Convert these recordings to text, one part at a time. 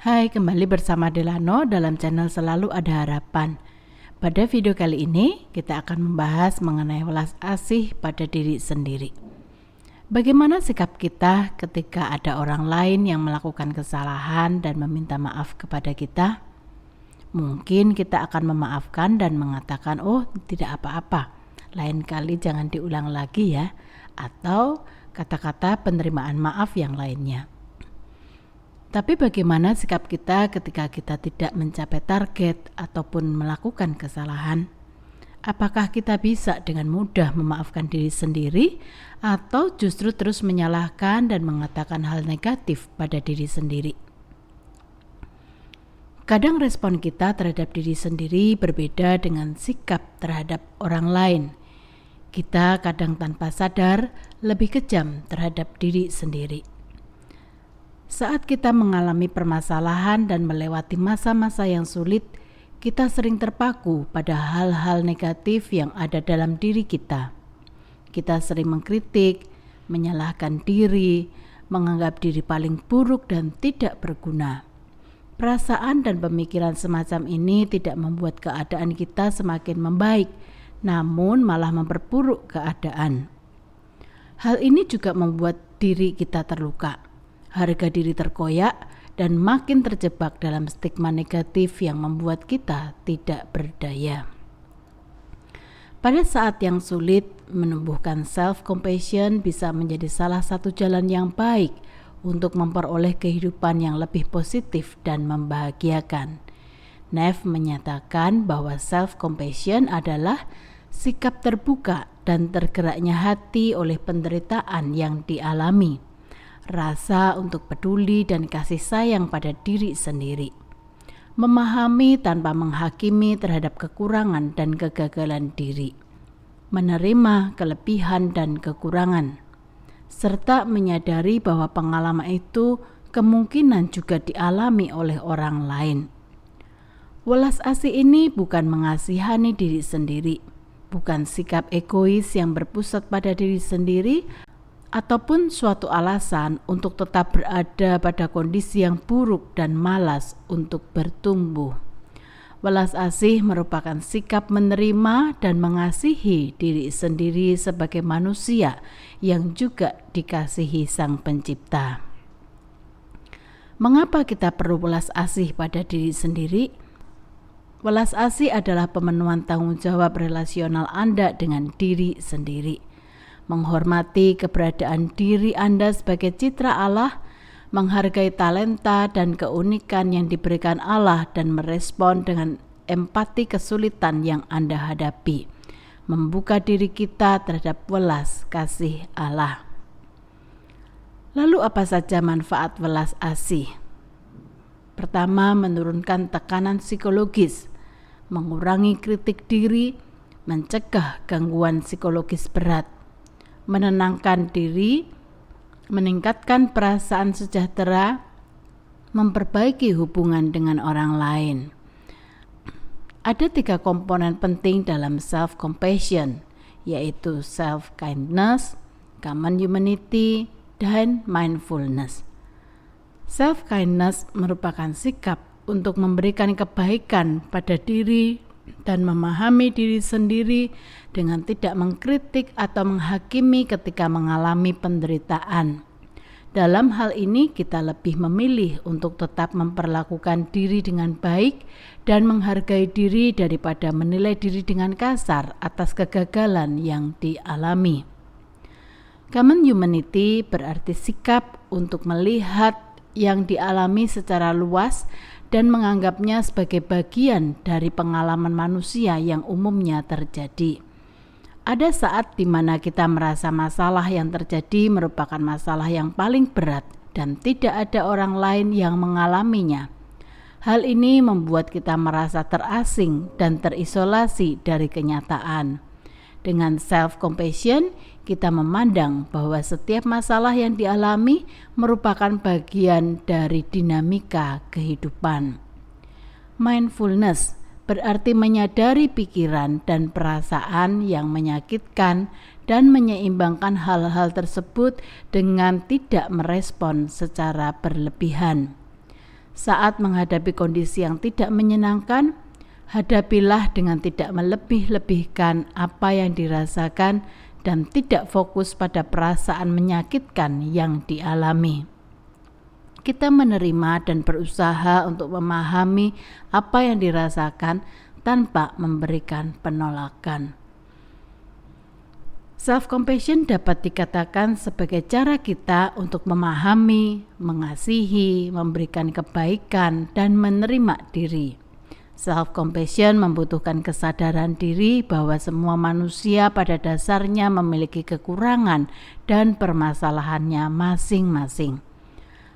Hai, kembali bersama Delano dalam channel Selalu Ada Harapan. Pada video kali ini, kita akan membahas mengenai welas asih pada diri sendiri. Bagaimana sikap kita ketika ada orang lain yang melakukan kesalahan dan meminta maaf kepada kita? Mungkin kita akan memaafkan dan mengatakan, "Oh, tidak apa-apa. Lain kali jangan diulang lagi ya." Atau kata-kata penerimaan maaf yang lainnya. Tapi bagaimana sikap kita ketika kita tidak mencapai target ataupun melakukan kesalahan? Apakah kita bisa dengan mudah memaafkan diri sendiri atau justru terus menyalahkan dan mengatakan hal negatif pada diri sendiri? Kadang respon kita terhadap diri sendiri berbeda dengan sikap terhadap orang lain. Kita kadang tanpa sadar lebih kejam terhadap diri sendiri. Saat kita mengalami permasalahan dan melewati masa-masa yang sulit, kita sering terpaku pada hal-hal negatif yang ada dalam diri kita. Kita sering mengkritik, menyalahkan diri, menganggap diri paling buruk dan tidak berguna. Perasaan dan pemikiran semacam ini tidak membuat keadaan kita semakin membaik, namun malah memperburuk keadaan. Hal ini juga membuat diri kita terluka. Harga diri terkoyak dan makin terjebak dalam stigma negatif yang membuat kita tidak berdaya. Pada saat yang sulit, menumbuhkan self-compassion bisa menjadi salah satu jalan yang baik untuk memperoleh kehidupan yang lebih positif dan membahagiakan. Neff menyatakan bahwa self-compassion adalah sikap terbuka dan tergeraknya hati oleh penderitaan yang dialami. Rasa untuk peduli dan kasih sayang pada diri sendiri, memahami tanpa menghakimi terhadap kekurangan dan kegagalan diri, menerima kelebihan dan kekurangan, serta menyadari bahwa pengalaman itu kemungkinan juga dialami oleh orang lain. Welas asih ini bukan mengasihani diri sendiri, bukan sikap egois yang berpusat pada diri sendiri, ataupun suatu alasan untuk tetap berada pada kondisi yang buruk dan malas untuk bertumbuh. Welas asih merupakan sikap menerima dan mengasihi diri sendiri sebagai manusia yang juga dikasihi Sang Pencipta. Mengapa kita perlu welas asih pada diri sendiri? Welas asih adalah pemenuhan tanggung jawab relasional Anda dengan diri sendiri. Menghormati keberadaan diri Anda sebagai citra Allah, menghargai talenta dan keunikan yang diberikan Allah dan merespon dengan empati kesulitan yang Anda hadapi, membuka diri kita terhadap welas kasih Allah. Lalu apa saja manfaat welas asih? Pertama, menurunkan tekanan psikologis, mengurangi kritik diri, mencegah gangguan psikologis berat, menenangkan diri, meningkatkan perasaan sejahtera, memperbaiki hubungan dengan orang lain. Ada 3 komponen penting dalam self-compassion, yaitu self-kindness, common humanity, dan mindfulness. Self-kindness merupakan sikap untuk memberikan kebaikan pada diri dan memahami diri sendiri dengan tidak mengkritik atau menghakimi ketika mengalami penderitaan. Dalam hal ini kita lebih memilih untuk tetap memperlakukan diri dengan baik dan menghargai diri daripada menilai diri dengan kasar atas kegagalan yang dialami. Common humanity berarti sikap untuk melihat yang dialami secara luas dan menganggapnya sebagai bagian dari pengalaman manusia yang umumnya terjadi. Ada saat di mana kita merasa masalah yang terjadi merupakan masalah yang paling berat dan tidak ada orang lain yang mengalaminya. Hal ini membuat kita merasa terasing dan terisolasi dari kenyataan. Dengan self-compassion, kita memandang bahwa setiap masalah yang dialami merupakan bagian dari dinamika kehidupan. Mindfulness berarti menyadari pikiran dan perasaan yang menyakitkan dan menyeimbangkan hal-hal tersebut dengan tidak merespon secara berlebihan. Saat menghadapi kondisi yang tidak menyenangkan, hadapilah dengan tidak melebih-lebihkan apa yang dirasakan dan tidak fokus pada perasaan menyakitkan yang dialami. Kita menerima dan berusaha untuk memahami apa yang dirasakan tanpa memberikan penolakan. Self-compassion dapat dikatakan sebagai cara kita untuk memahami, mengasihi, memberikan kebaikan, dan menerima diri. Self-compassion membutuhkan kesadaran diri bahwa semua manusia pada dasarnya memiliki kekurangan dan permasalahannya masing-masing.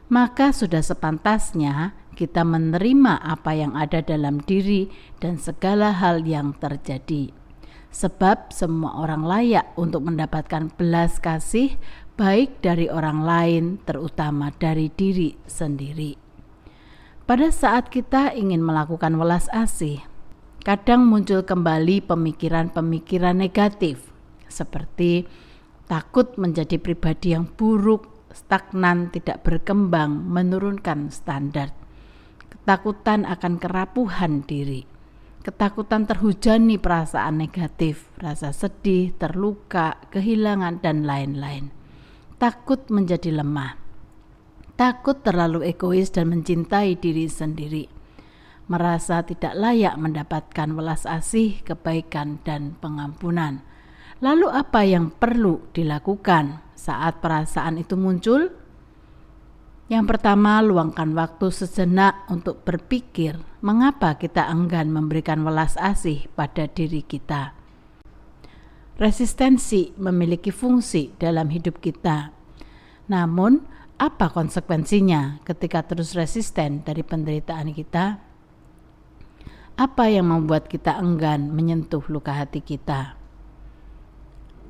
Maka sudah sepantasnya kita menerima apa yang ada dalam diri dan segala hal yang terjadi. Sebab semua orang layak untuk mendapatkan belas kasih baik dari orang lain, terutama dari diri sendiri. Pada saat kita ingin melakukan welas asih, kadang muncul kembali pemikiran-pemikiran negatif seperti takut menjadi pribadi yang buruk, stagnan, tidak berkembang, menurunkan standar, ketakutan akan kerapuhan diri, ketakutan terhujani perasaan negatif, rasa sedih, terluka, kehilangan, dan lain-lain. Takut menjadi lemah, takut terlalu egois dan mencintai diri sendiri, merasa tidak layak mendapatkan welas asih, kebaikan, dan pengampunan. Lalu apa yang perlu dilakukan saat perasaan itu muncul? Yang pertama, luangkan waktu sejenak untuk berpikir mengapa kita enggan memberikan welas asih pada diri kita. Resistensi memiliki fungsi dalam hidup kita. Namun, apa konsekuensinya ketika terus resisten dari penderitaan kita? Apa yang membuat kita enggan menyentuh luka hati kita?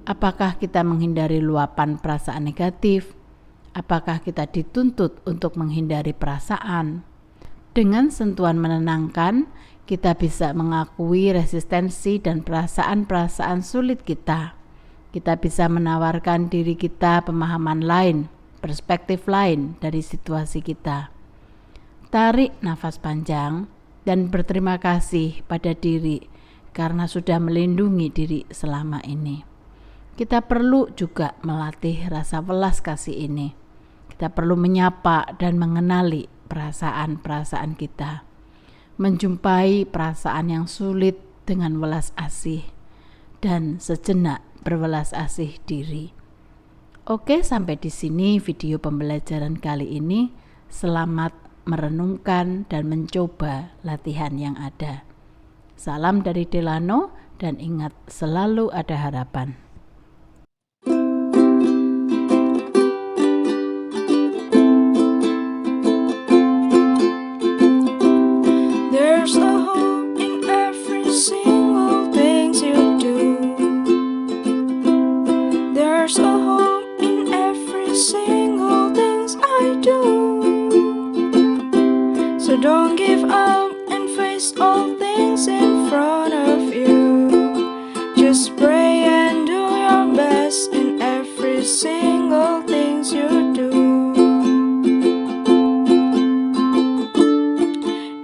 Apakah kita menghindari luapan perasaan negatif? Apakah kita dituntut untuk menghindari perasaan? Dengan sentuhan menenangkan, kita bisa mengakui resistensi dan perasaan-perasaan sulit kita. Kita bisa menawarkan diri kita pemahaman lain, perspektif lain dari situasi kita. Tarik nafas panjang dan berterima kasih pada diri karena sudah melindungi diri selama ini. Kita perlu juga melatih rasa welas kasih ini. Kita perlu menyapa dan mengenali perasaan-perasaan kita. Menjumpai perasaan yang sulit dengan welas asih dan sejenak berwelas asih diri. Oke, sampai di sini video pembelajaran kali ini. Selamat merenungkan dan mencoba latihan yang ada. Salam dari Delano dan ingat selalu ada harapan. There's a hope in every single thing you do. There's a hope in every single thing I do. So don't give up and face all things in front of you. Just pray and do your best in every single thing you do.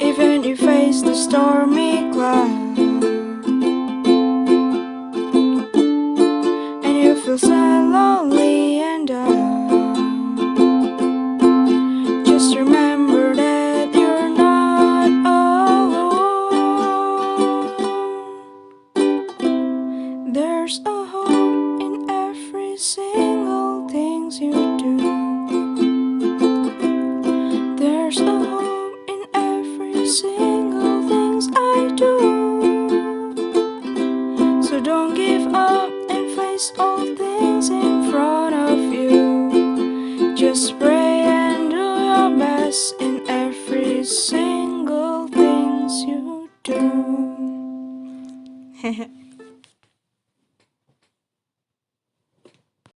Even if you face the stormy cloud and you feel sad, lonely and down, just remember that you're not alone. There's a hope in every single thing you do.